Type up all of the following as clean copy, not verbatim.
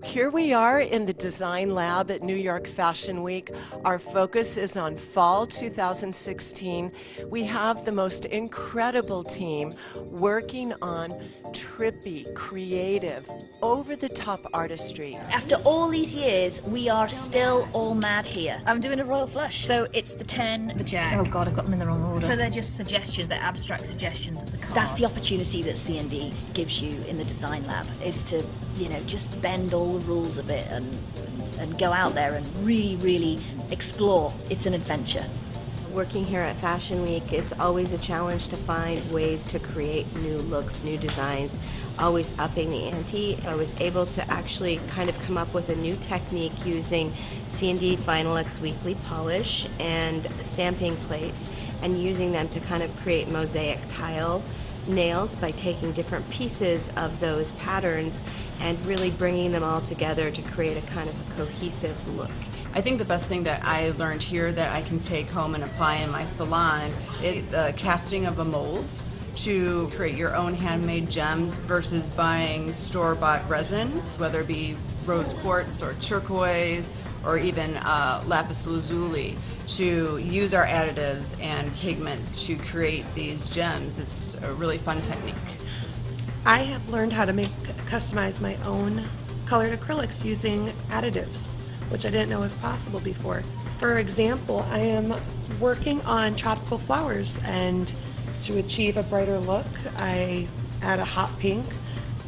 Here we are in the design lab at New York Fashion Week. Our focus is on fall 2016. We have the most incredible team working on trippy, creative, over-the-top artistry. After all these years, we are still all mad here. I'm doing a royal flush. So it's the 10, the jack. Oh God, I've got them in the wrong order. So they're just suggestions, they're abstract suggestions of the cards. That's the opportunity that CND gives you in the design lab, is to, just bend all the rules a bit and go out there and really explore. It's an adventure. Working here at Fashion Week, it's always a challenge to find ways to create new looks, new designs, always upping the ante. So I was able to actually kind of come up with a new technique using CND Finalex weekly polish and stamping plates and using them to kind of create mosaic tile nails by taking different pieces of those patterns and really bringing them all together to create a kind of a cohesive look. I think the best thing that I learned here that I can take home and apply in my salon is the casting of a mold to create your own handmade gems versus buying store-bought resin, whether it be rose quartz or turquoise or even lapis lazuli, to use our additives and pigments to create these gems. It's just a really fun technique. I have learned how to customize my own colored acrylics using additives, which I didn't know was possible before. For example, I am working on tropical flowers, and to achieve a brighter look, I add a hot pink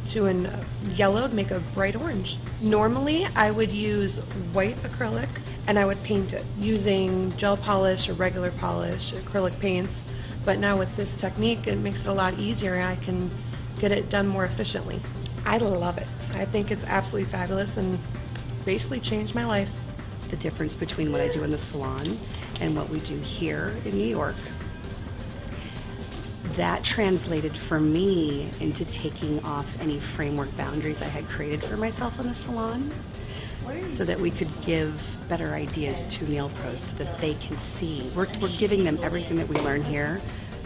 to a yellow to make a bright orange. Normally, I would use white acrylic and I would paint it using gel polish or regular polish, acrylic paints, but now with this technique, it makes it a lot easier and I can get it done more efficiently. I love it. I think it's absolutely fabulous and basically changed my life. The difference between what I do in the salon and what we do here in New York, that translated for me into taking off any framework boundaries I had created for myself in the salon so that we could give better ideas to nail pros so that they can see. We're giving them everything that we learn here.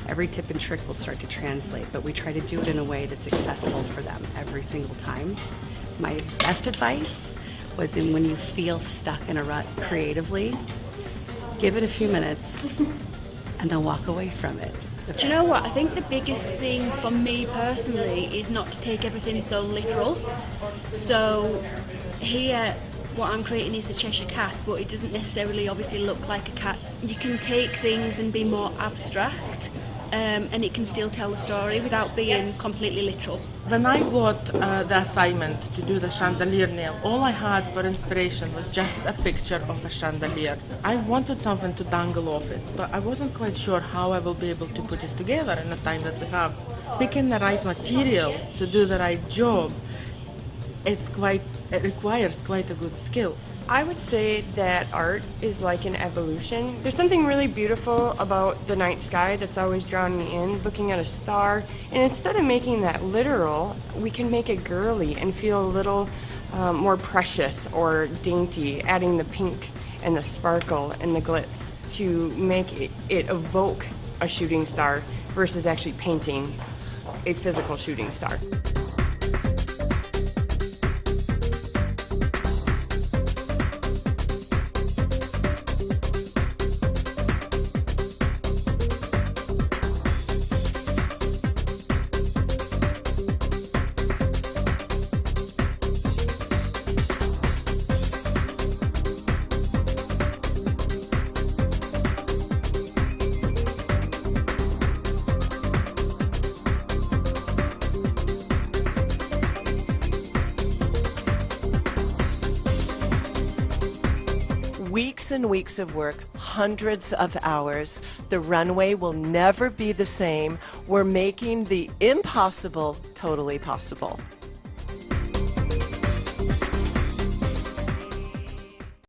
Every tip and trick will start to translate, but we try to do it in a way that's accessible for them every single time. My best advice was when you feel stuck in a rut creatively, give it a few minutes and then walk away from it. Do you know what? I think the biggest thing for me personally is not to take everything so literal. So here, what I'm creating is the Cheshire Cat, but it doesn't necessarily obviously look like a cat. You can take things and be more abstract, and it can still tell the story without being completely literal. When I got the assignment to do the chandelier nail, all I had for inspiration was just a picture of a chandelier. I wanted something to dangle off it, but I wasn't quite sure how I will be able to put it together in the time that we have. Picking the right material to do the right job, it requires quite a good skill. I would say that art is like an evolution. There's something really beautiful about the night sky that's always drawn me in, looking at a star. And instead of making that literal, we can make it girly and feel a little more precious or dainty, adding the pink and the sparkle and the glitz to make it evoke a shooting star versus actually painting a physical shooting star. Weeks and weeks of work, hundreds of hours. The runway will never be the same. We're making the impossible totally possible.